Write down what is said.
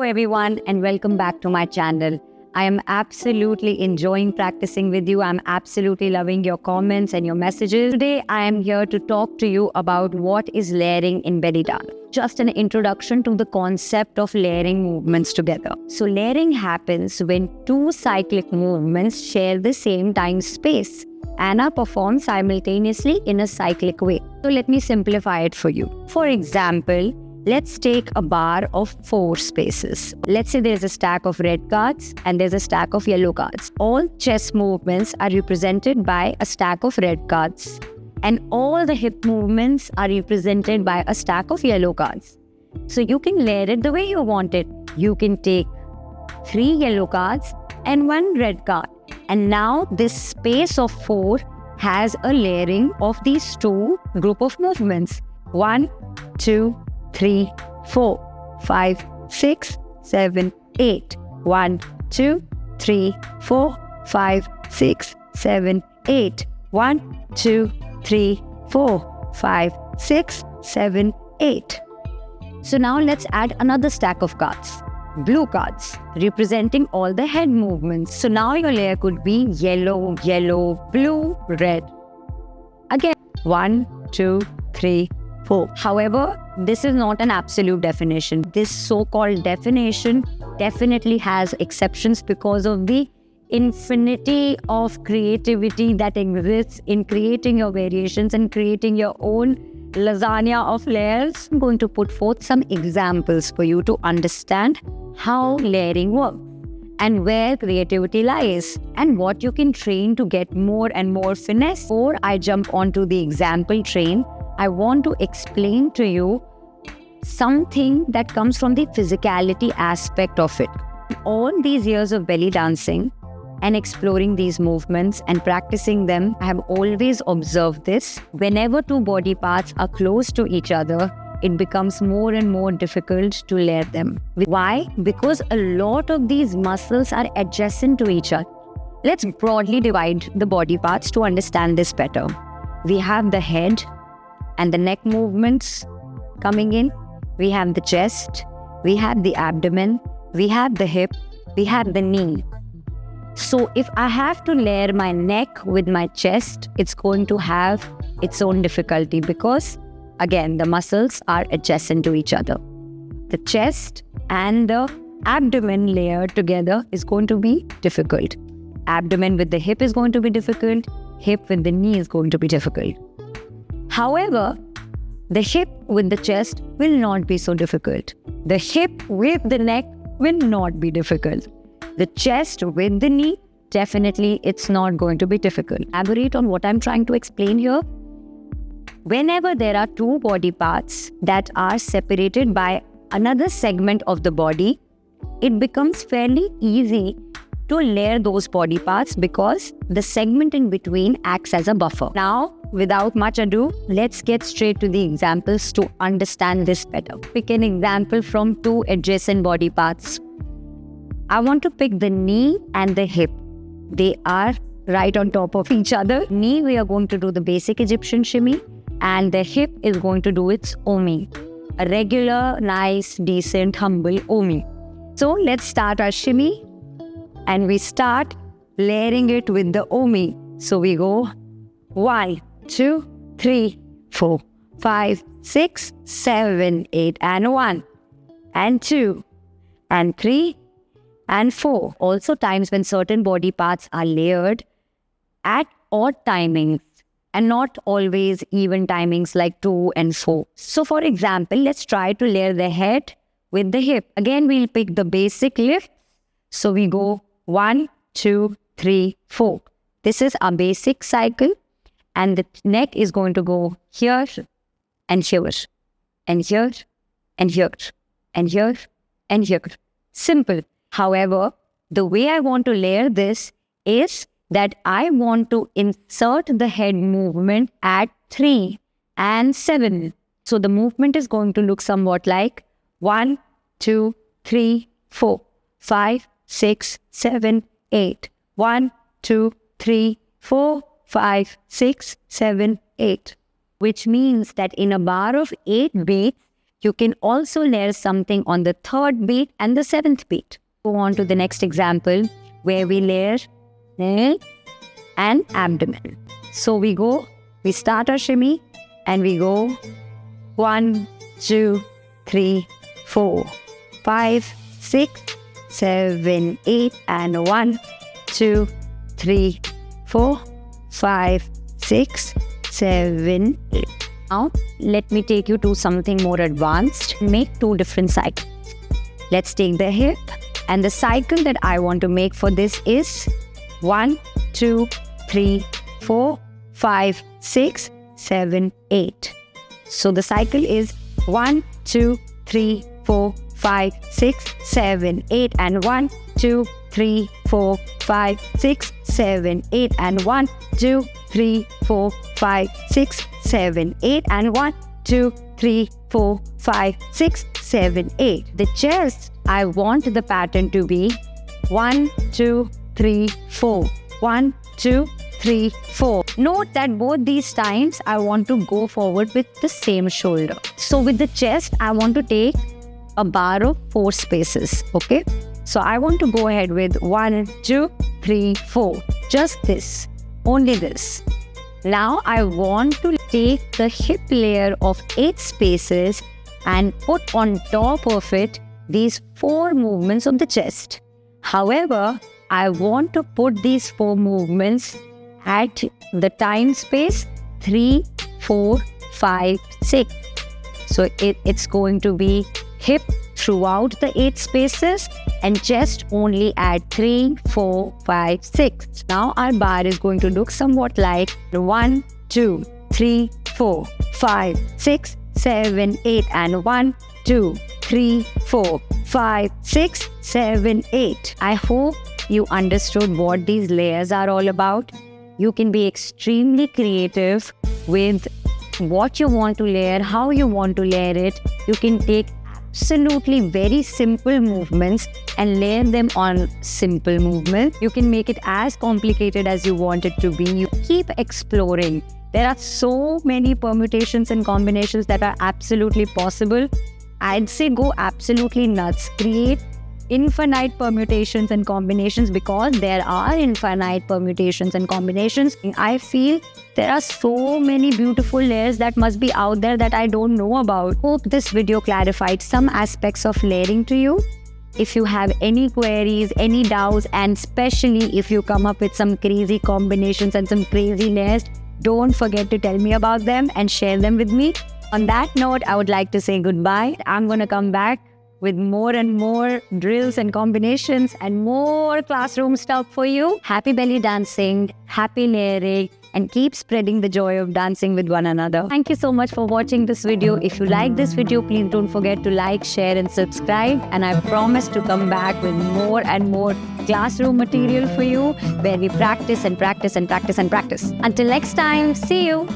everyone, and welcome back to my channel. I am absolutely enjoying practicing with you. I'm absolutely loving your comments and your messages. Today, I am here to talk to you about what is layering in belly dance. Just an introduction to the concept of layering movements together. So layering happens when two cyclic movements share the same time space and are performed simultaneously in a cyclic way. So let me simplify it for you. For example, let's take a bar of 4 spaces. Let's say there's a stack of red cards and there's a stack of yellow cards. All chest movements are represented by a stack of red cards, and all the hip movements are represented by a stack of yellow cards. So you can layer it the way you want it. You can take 3 yellow cards and 1 red card. And now this space of 4 has a layering of these 2 group of movements. 1, 2, 3, 4, 5, 6, 7, 8. 1, 2, 3, 4, 5, 6, 7, 8. 1, 2, 3, 4, 5, 6, 7, 8. So now let's add another stack of cards. Blue cards representing all the head movements. So now your layer could be yellow, yellow, blue, red. Again, 1, 2, 3, 4. However, this is not an absolute definition. This so-called definition definitely has exceptions because of the infinity of creativity that exists in creating your variations and creating your own lasagna of layers. I'm going to put forth some examples for you to understand how layering works and where creativity lies and what you can train to get more and more finesse. Before I jump onto the example train, I want to explain to you something that comes from the physicality aspect of it. All these years of belly dancing and exploring these movements and practicing them, I have always observed this. Whenever 2 body parts are close to each other, it becomes more and more difficult to layer them. Why? Because a lot of these muscles are adjacent to each other. Let's broadly divide the body parts to understand this better. We have the head and the neck movements coming in. We have the chest, we have the abdomen, we have the hip, we have the knee. So if I have to layer my neck with my chest, it's going to have its own difficulty because, again, the muscles are adjacent to each other. The chest and the abdomen layered together is going to be difficult. Abdomen with the hip is going to be difficult. Hip with the knee is going to be difficult. However, the hip with the chest will not be so difficult. The hip with the neck will not be difficult. The chest with the knee, definitely it's not going to be difficult. Elaborate on what I'm trying to explain here. Whenever there are 2 body parts that are separated by another segment of the body, it becomes fairly easy to layer those body parts because the segment in between acts as a buffer. Now, without much ado, let's get straight to the examples to understand this better. Pick an example from 2 adjacent body parts. I want to pick the knee and the hip. They are right on top of each other. Knee, we are going to do the basic Egyptian shimmy, and the hip is going to do its omi. A regular, nice, decent, humble omi. So let's start our shimmy, and we start layering it with the omi. So we go 1, 2, 3, 4, 5, 6, 7, 8, and 1, and 2, and 3, and 4. Also times when certain body parts are layered at odd timings and not always even timings like 2 and 4. So for example, let's try to layer the head with the hip. Again, we'll pick the basic lift. So we go 1, 2, 3, 4. This is our basic cycle, and the neck is going to go here and here and here and here and here and here. Simple. However, the way I want to layer this is that I want to insert the head movement at 3 and 7. So the movement is going to look somewhat like 1, 2, 3, 4, 5, 6, 7, 8. 1, 2, 3, 4, 5, 6, 7, 8. Which means that in a bar of 8 beats, You can also layer something on the third beat and the seventh beat. Go on to the next example where we layer neck and abdomen. So we start our shimmy and we go 1, 2, 3, 4, 5, 6, 7, 8 and 1, 2, 3, 4, 5, 6, 7, 8. Now, let me take you to something more advanced. Make 2 different cycles. Let's take the hip, and the cycle that I want to make for this is 1, 2, 3, 4, 5, 6, 7, 8. So the cycle is 1, 2, 3, 4, 5, 6, 7, 8 and 1, 2, 3, 4, 5, 6, 7, 8 and 1, 2, 3, 4, 5, 6, 7, 8 and 1, 2, 3, 4, 5, 6, 7, 8. The chest, I want the pattern to be 1, 2, 3, 4. 1, 2, 3, 4. Note that both these times I want to go forward with the same shoulder. So with the chest, I want to take a bar of 4 spaces. Okay. So I want to go ahead with 1, 2, 3, 4. Just this. Only this. Now I want to take the hip layer of 8 spaces and put on top of it these 4 movements of the chest. However, I want to put these 4 movements at the time space 3, 4, 5, 6. So it's going to be hip throughout the 8 spaces and chest only at 3, 4, 5, 6. Now our bar is going to look somewhat like 1, 2, 3, 4, 5, 6, 7, 8 and 1, 2, 3, 4, 5, 6, 7, 8. I hope you understood what these layers are all about. You can be extremely creative with what you want to layer, how you want to layer it. You can take absolutely very simple movements and layer them on simple movements. You can make it as complicated as you want it to be. You keep exploring. There are so many permutations and combinations that are absolutely possible. I'd say go absolutely nuts. Create infinite permutations and combinations because there are infinite permutations and combinations. I feel there are so many beautiful layers that must be out there that I don't know about. Hope this video clarified some aspects of layering to you. If you have any queries, any doubts, and especially if you come up with some crazy combinations and some crazy layers, don't forget to tell me about them and share them with me. On that note, I would like to say goodbye. I'm going to come back with more and more drills and combinations and more classroom stuff for you. Happy belly dancing, happy layering, and keep spreading the joy of dancing with one another. Thank you so much for watching this video. If you like this video, please don't forget to like, share and subscribe. And I promise to come back with more and more classroom material for you where we practice and practice and practice and practice. Until next time, see you.